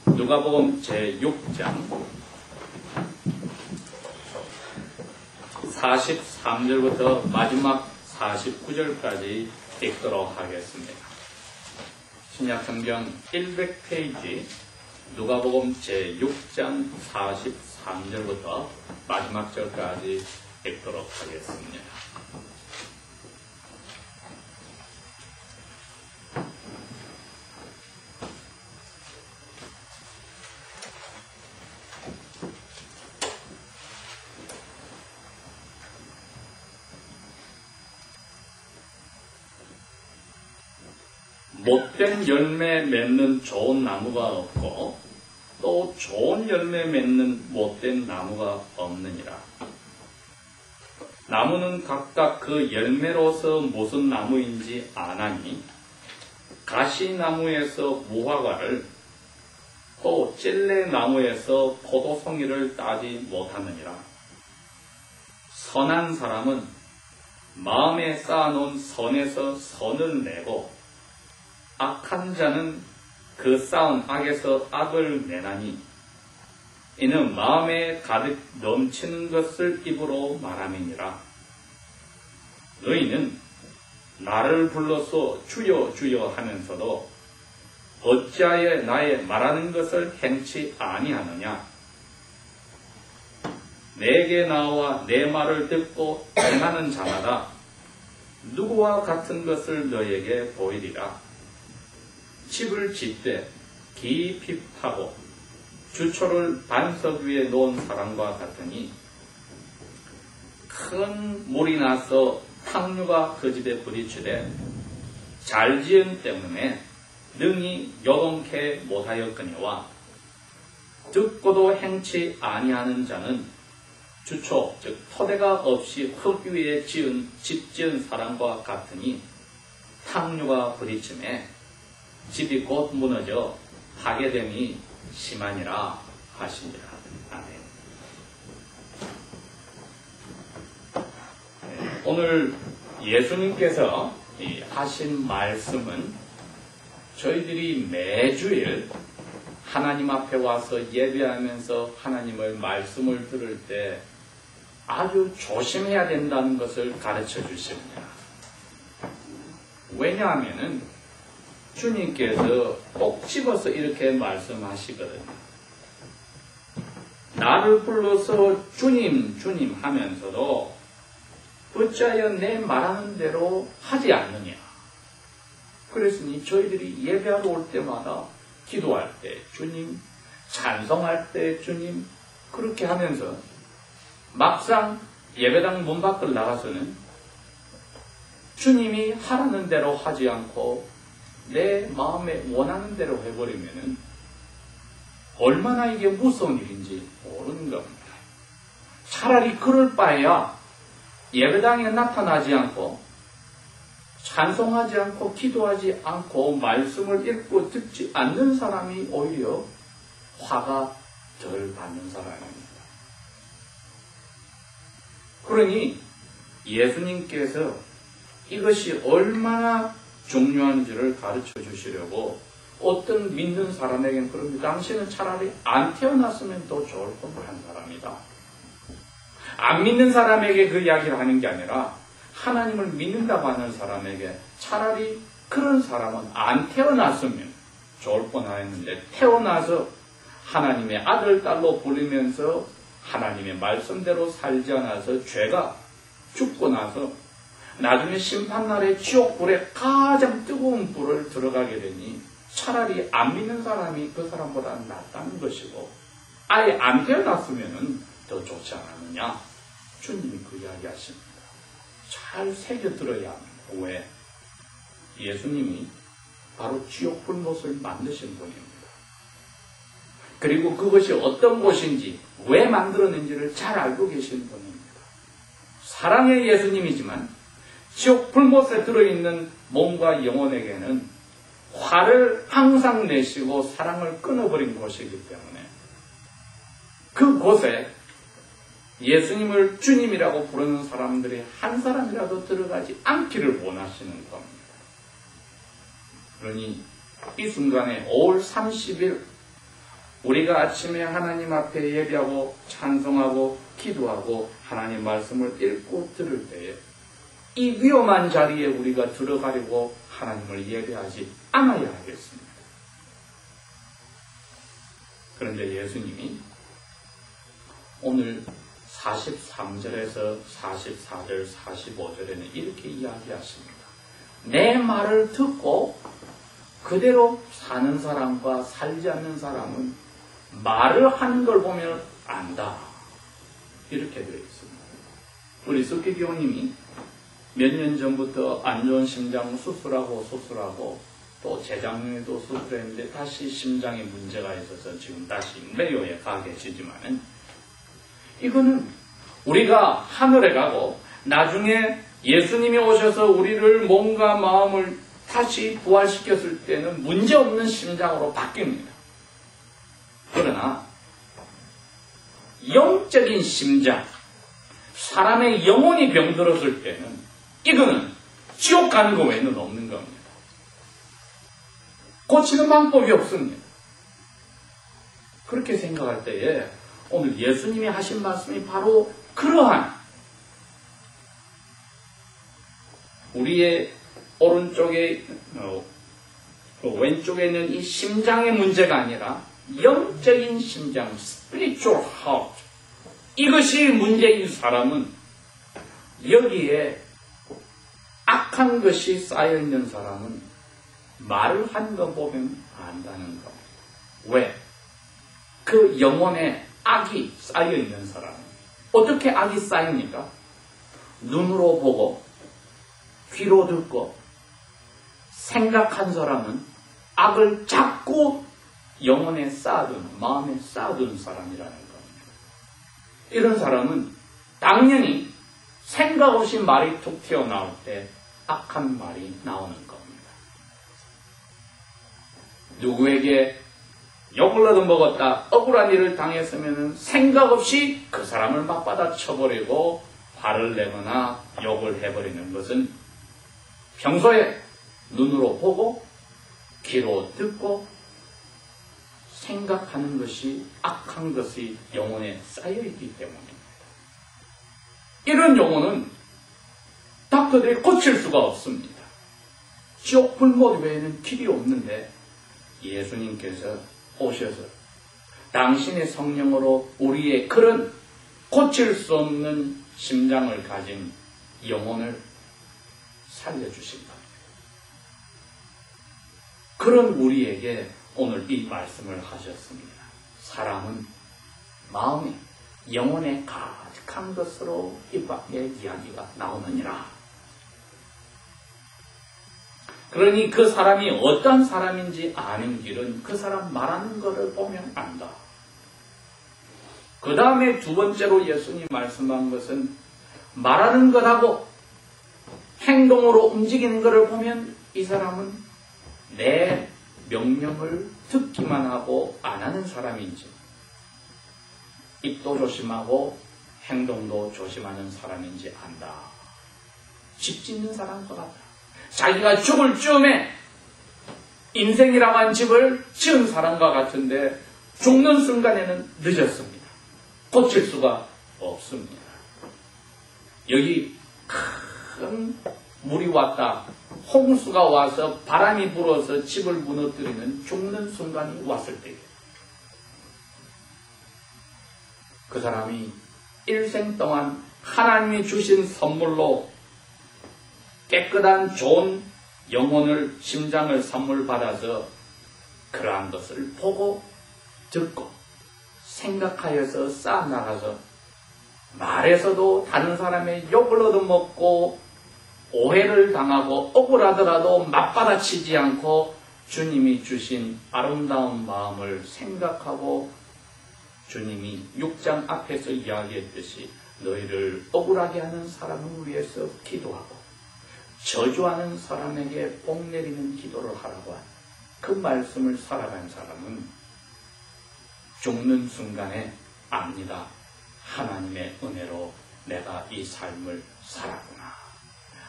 누가복음 제6장 43절부터 마지막 49절까지 읽도록 하겠습니다. 신약성경 100페이지 누가복음 제6장 43절부터 마지막 절까지 읽도록 하겠습니다. 못된 열매 맺는 좋은 나무가 없고 또 좋은 열매 맺는 못된 나무가 없느니라. 나무는 각각 그 열매로서 무슨 나무인지 아나니 가시나무에서 무화과를 또 찔레나무에서 포도송이를 따지 못하느니라. 선한 사람은 마음에 쌓아놓은 선에서 선을 내고 악한 자는 그 쌓은 악에서 악을 내나니 이는 마음에 가득 넘치는 것을 입으로 말함이니라. 너희는 나를 불러서 주여 주여 하면서도 어찌하여 나의 말하는 것을 행치 아니하느냐. 내게 나와 내 말을 듣고 행하는 자마다 누구와 같은 것을 너에게 보이리라. 집을 짓되 깊이 파고 주초를 반석 위에 놓은 사람과 같으니 큰 물이 나서 탕류가 그 집에 부딪히되 잘 지은 때문에 능히 요동케 못하였거니와 듣고도 행치 아니하는 자는 주초 즉 토대가 없이 흙 위에 집 지은 사람과 같으니 탕류가 부딪힘에 집이 곧 무너져 파괴됨이 심하니라 하시니라. 아멘. 오늘 예수님께서 하신 말씀은 저희들이 매주일 하나님 앞에 와서 예배하면서 하나님의 말씀을 들을 때 아주 조심해야 된다는 것을 가르쳐 주십니다. 왜냐하면은 주님께서 꼭 집어서 이렇게 말씀하시거든요. 나를 불러서 주님 주님 하면서도 어찌하여 내 말하는 대로 하지 않느냐. 그랬으니 저희들이 예배하러 올 때마다 기도할 때 주님, 찬송할 때 주님 그렇게 하면서 막상 예배당 문 밖을 나가서는 주님이 하라는 대로 하지 않고 내 마음에 원하는 대로 해버리면은 얼마나 이게 무서운 일인지 모르는 겁니다. 차라리 그럴 바에야 예배당에 나타나지 않고 찬송하지 않고 기도하지 않고 말씀을 읽고 듣지 않는 사람이 오히려 화가 덜 받는 사람입니다. 그러니 예수님께서 이것이 얼마나 중요한지를 가르쳐 주시려고 어떤 믿는 사람에게는 그럽니다. 당신은 차라리 안 태어났으면 더 좋을 뻔한 사람이다. 안 믿는 사람에게 그 이야기를 하는 게 아니라 하나님을 믿는다고 하는 사람에게 차라리 그런 사람은 안 태어났으면 좋을 뻔했는데 태어나서 하나님의 아들, 딸로 부르면서 하나님의 말씀대로 살지 않아서 죄가 죽고 나서 나중에 심판날에 지옥불에 가장 뜨거운 불을 들어가게 되니 차라리 안 믿는 사람이 그 사람보다 낫다는 것이고 아예 안 태어났으면 더 좋지 않았느냐. 주님이 그 이야기 하십니다. 잘 새겨들어야 합니다. 왜? 예수님이 바로 지옥불못을 만드신 분입니다. 그리고 그것이 어떤 곳인지 왜 만들어낸지를 잘 알고 계신 분입니다. 사랑의 예수님이지만 지옥 불못에 들어있는 몸과 영혼에게는 화를 항상 내시고 사랑을 끊어버린 곳이기 때문에 그곳에 예수님을 주님이라고 부르는 사람들이 한 사람이라도 들어가지 않기를 원하시는 겁니다. 그러니 이 순간에 5월 30일 우리가 아침에 하나님 앞에 예배하고 찬송하고 기도하고 하나님 말씀을 읽고 들을 때에 이 위험한 자리에 우리가 들어가려고 하나님을 예배하지 않아야 하겠습니다. 그런데 예수님이 오늘 43절에서 44절, 45절에는 이렇게 이야기하십니다. 내 말을 듣고 그대로 사는 사람과 살지 않는 사람은 말을 하는 걸 보면 안다. 이렇게 되어 있습니다. 우리 석기교님이 몇 년 전부터 안 좋은 심장 수술하고 또 재작년에도 수술했는데 다시 심장에 문제가 있어서 지금 다시 메요에 가 계시지만은 이거는 우리가 하늘에 가고 나중에 예수님이 오셔서 우리를 몸과 마음을 다시 부활시켰을 때는 문제없는 심장으로 바뀝니다. 그러나 영적인 심장, 사람의 영혼이 병들었을 때는 이거는 지옥 가는 거 외에는 없는 겁니다. 고치는 방법이 없습니다. 그렇게 생각할 때에 오늘 예수님이 하신 말씀이 바로 그러한 우리의 오른쪽에 왼쪽에 있는 이 심장의 문제가 아니라 영적인 심장, spiritual heart, 이것이 문제인 사람은 여기에 악한 것이 쌓여있는 사람은 말을 하는 거 보면 안다는 거. 왜? 그 영혼에 악이 쌓여있는 사람. 어떻게 악이 쌓입니까? 눈으로 보고 귀로 듣고 생각한 사람은 악을 자꾸 영혼에 쌓아둔, 마음에 쌓아둔 사람이라는 겁니다. 이런 사람은 당연히 생각 없이 말이 툭 튀어나올 때 악한 말이 나오는 겁니다. 누구에게 욕을 얻어먹었다, 억울한 일을 당했으면 생각 없이 그 사람을 맞받아 쳐버리고 화를 내거나 욕을 해버리는 것은 평소에 눈으로 보고 귀로 듣고 생각하는 것이 악한 것이 영혼에 쌓여있기 때문입니다. 이런 영혼은 닥터들이 고칠 수가 없습니다. 지옥 불못 외에는 길이 없는데 예수님께서 오셔서 당신의 성령으로 우리의 그런 고칠 수 없는 심장을 가진 영혼을 살려주신 겁니다. 그런 우리에게 오늘 이 말씀을 하셨습니다. 사람은 마음에 영혼에 가득한 것으로 입 밖에 이야기가 나오느니라. 그러니 그 사람이 어떤 사람인지 아는 길은 그 사람 말하는 것을 보면 안다. 그 다음에 두 번째로 예수님 말씀한 것은 말하는 것하고 행동으로 움직이는 것을 보면 이 사람은 내 명령을 듣기만 하고 안 하는 사람인지, 입도 조심하고 행동도 조심하는 사람인지 안다. 집 짓는 사람과 같다. 자기가 죽을 즈음에 인생이라고 한 집을 지은 사람과 같은데 죽는 순간에는 늦었습니다. 고칠 수가 없습니다. 여기 큰 물이 왔다. 홍수가 와서 바람이 불어서 집을 무너뜨리는 죽는 순간이 왔을 때 그 사람이 일생 동안 하나님이 주신 선물로 깨끗한 좋은 영혼을, 심장을 선물 받아서 그러한 것을 보고 듣고 생각하여서 쌓아나가서 말에서도 다른 사람의 욕을 얻어먹고 오해를 당하고 억울하더라도 맞받아치지 않고 주님이 주신 아름다운 마음을 생각하고 주님이 6장 앞에서 이야기했듯이 너희를 억울하게 하는 사람을 위해서 기도하고 저주하는 사람에게 복 내리는 기도를 하라고 한 그 말씀을 살아간 사람은 죽는 순간에 압니다. 하나님의 은혜로 내가 이 삶을 살았구나.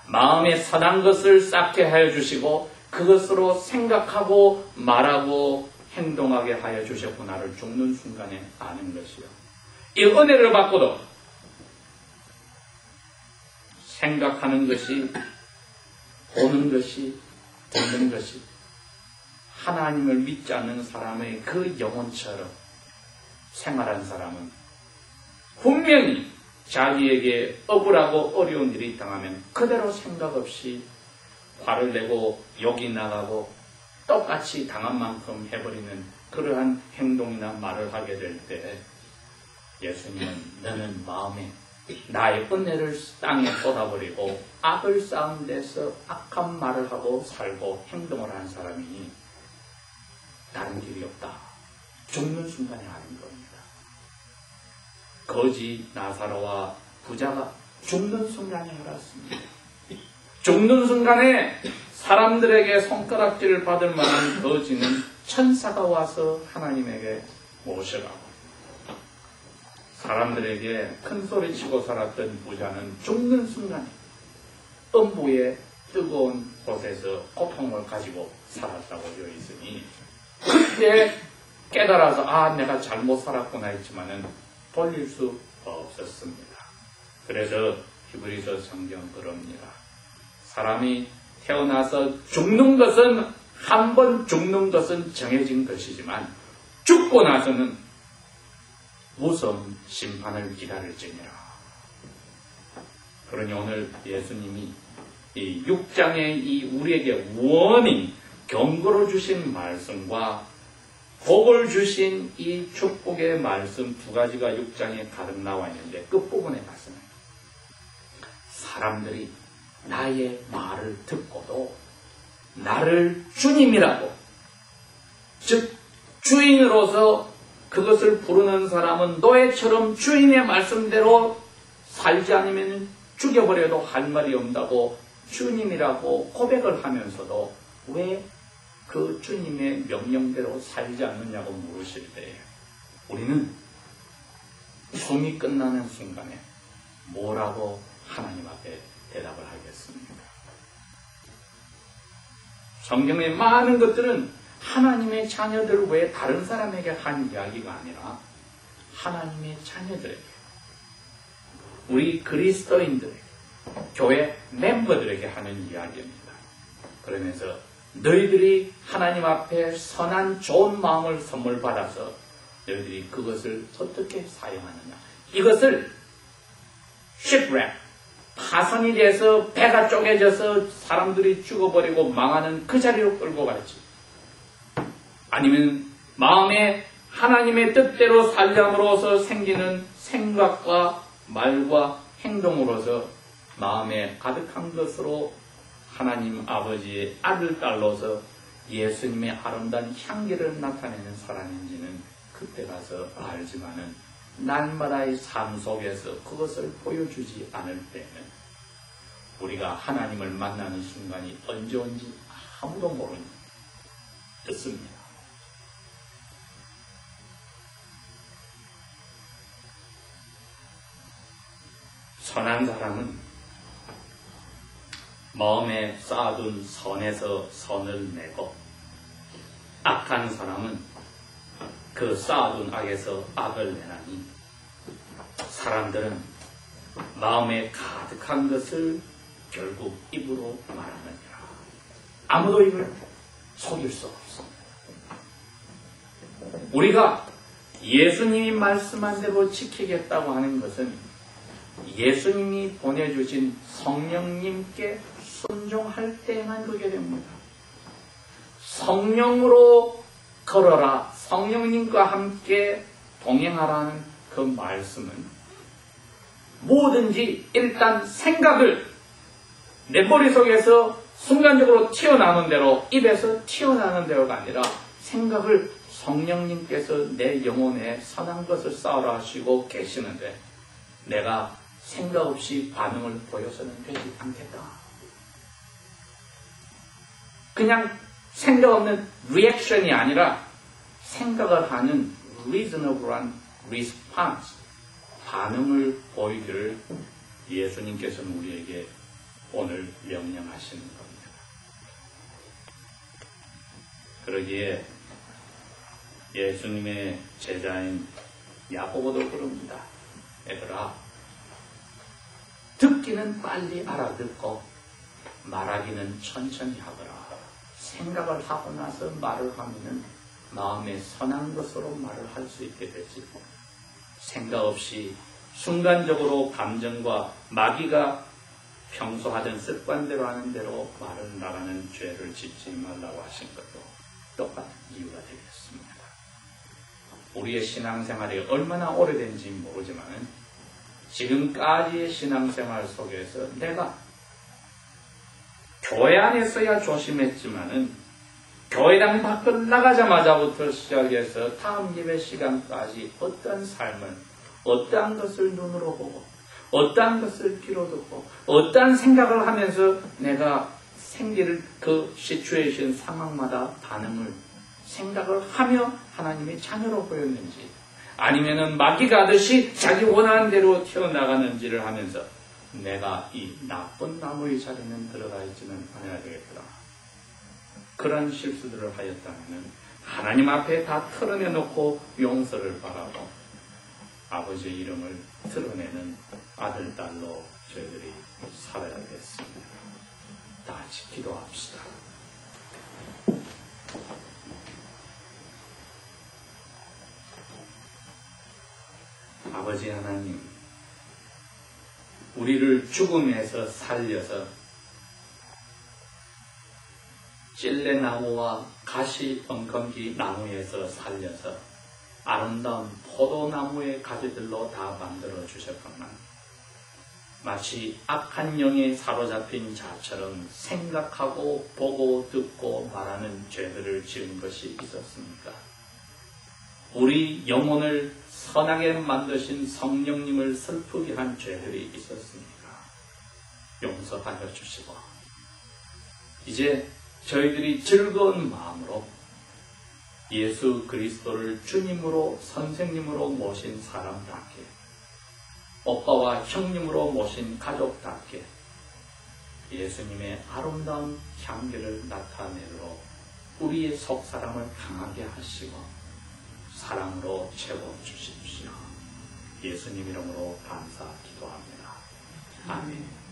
마음에 선한 것을 쌓게 하여 주시고 그것으로 생각하고 말하고 행동하게 하여 주셨구나를 죽는 순간에 아는 것이요. 이 은혜를 받고도 생각하는 것이, 보는 것이, 듣는 것이 하나님을 믿지 않는 사람의 그 영혼처럼 생활한 사람은 분명히 자기에게 억울하고 어려운 일이 당하면 그대로 생각 없이 화를 내고 욕이 나가고 똑같이 당한 만큼 해버리는 그러한 행동이나 말을 하게 될 때 예수님은 너는 마음에 나의 은혜를 땅에 쏟아버리고 악을 쌓은 데서 악한 말을 하고 살고 행동을 하는 사람이 다른 길이 없다. 죽는 순간에 아는 겁니다. 거지 나사로와 부자가 죽는 순간에 알았습니다. 죽는 순간에 사람들에게 손가락질을 받을 만한 거지는 천사가 와서 하나님에게 모셔가고 사람들에게 큰 소리치고 살았던 부자는 죽는 순간에 음부의 뜨거운 곳에서 고통을 가지고 살았다고 되어 있으니 그때 깨달아서 내가 잘못 살았구나 했지만은 돌릴 수 없었습니다. 그래서 히브리서 성경 그럽니다. 사람이 태어나서 죽는 것은 한 번 죽는 것은 정해진 것이지만 죽고 나서는 무서운 심판을 기다릴지니라. 그러니 오늘 예수님이 이 6장의 이 우리에게 원히 경고를 주신 말씀과 복을 주신 이 축복의 말씀 두 가지가 6장에 가득 나와 있는데 끝부분에 가서는 사람들이 나의 말을 듣고도 나를 주님이라고, 즉 주인으로서 그것을 부르는 사람은 노예처럼 주인의 말씀대로 살지 않으면 죽여버려도 할 말이 없다고 주님이라고 고백을 하면서도 왜 그 주님의 명령대로 살지 않느냐고 물으실 때 우리는 숨이 끝나는 순간에 뭐라고 하나님 앞에 대답을 하겠습니까? 성경의 많은 것들은 하나님의 자녀들 외에 다른 사람에게 한 이야기가 아니라 하나님의 자녀들에게, 우리 그리스도인들에게, 교회 멤버들에게 하는 이야기입니다. 그러면서 너희들이 하나님 앞에 선한 좋은 마음을 선물 받아서 너희들이 그것을 어떻게 사용하느냐, 이것을 shipwreck, 파손이 돼서 배가 쪼개져서 사람들이 죽어버리고 망하는 그 자리로 끌고 갈지, 아니면 마음에 하나님의 뜻대로 살림으로서 생기는 생각과 말과 행동으로서 마음에 가득한 것으로 하나님 아버지의 아들, 딸로서 예수님의 아름다운 향기를 나타내는 사람인지는 그때 가서 알지만은 날마다의 삶 속에서 그것을 보여주지 않을 때는 우리가 하나님을 만나는 순간이 언제 온지 아무도 모르는 뜻입니다. 선한 사람은 마음에 쌓아둔 선에서 선을 내고, 악한 사람은 그 쌓아둔 악에서 악을 내나니 사람들은 마음에 가득한 것을 결국 입으로 말하느니라. 아무도 이걸 속일 수 없습니다. 우리가 예수님이 말씀한 대로 지키겠다고 하는 것은 예수님이 보내주신 성령님께 순종할 때만 그게 됩니다. 성령으로 걸어라, 성령님과 함께 동행하라는 그 말씀은 뭐든지 일단 생각을 내 머릿속에서 순간적으로 튀어나오는 대로, 입에서 튀어나오는 대로가 아니라 생각을 성령님께서 내 영혼에 선한 것을 쌓으라 하시고 계시는데 내가 생각 없이 반응을 보여서는 되지 않겠다. 그냥 생각 없는 리액션이 아니라 생각을 하는 reasonable한 response, 반응을 보이기를 예수님께서는 우리에게 오늘 명령하시는 겁니다. 그러기에 예수님의 제자인 야고보도 그럽니다. 얘들아, 듣기는 빨리 알아듣고 말하기는 천천히 하거라. 생각을 하고 나서 말을 하면은 마음에 선한 것으로 말을 할 수 있게 되지. 생각 없이 순간적으로 감정과 마귀가 평소 하던 습관대로 하는 대로 말을 나가는 죄를 짓지 말라고 하신 것도 똑같은 이유가 되겠습니다. 우리의 신앙생활이 얼마나 오래된지 모르지만 지금까지의 신앙생활 속에서 내가 교회 안에서야 조심했지만은 교회당 밖을 나가자마자부터 시작해서 다음 예배 시간까지 어떤 삶을, 어떠한 것을 눈으로 보고 어떠한 것을 귀로 듣고 어떠한 생각을 하면서 내가 생기를 그 시츄에이션 상황마다 반응을 생각을 하며 하나님의 자녀로 보였는지, 아니면은 마귀가 하듯이 자기 원하는 대로 튀어나가는지를 하면서 내가 이 나쁜 나무의 자리는 들어가 있지는 않아야 되겠구나. 그런 실수들을 하였다면 하나님 앞에 다 털어내놓고 용서를 바라고 아버지의 이름을 드러내는 아들, 딸로 저희들이 살아야겠습니다. 다 같이 기도합시다. 아버지 하나님, 우리를 죽음에서 살려서 찔레나무와 가시 엉겅기 나무에서 살려서 아름다운 포도나무의 가지들로 다 만들어 주셨건만 마치 악한 영에 사로잡힌 자처럼 생각하고 보고 듣고 말하는 죄들을 지은 것이 있었습니까? 우리 영혼을 선하게 만드신 성령님을 슬프게 한 죄들이 있었습니까? 용서하여 주시고 이제 저희들이 즐거운 마음으로 예수 그리스도를 주님으로 선생님으로 모신 사람답게, 오빠와 형님으로 모신 가족답게 예수님의 아름다운 향기를 나타내도록 우리의 속사람을 강하게 하시고 사랑으로 채워주십시오. 예수님 이름으로 감사 기도합니다. 아멘.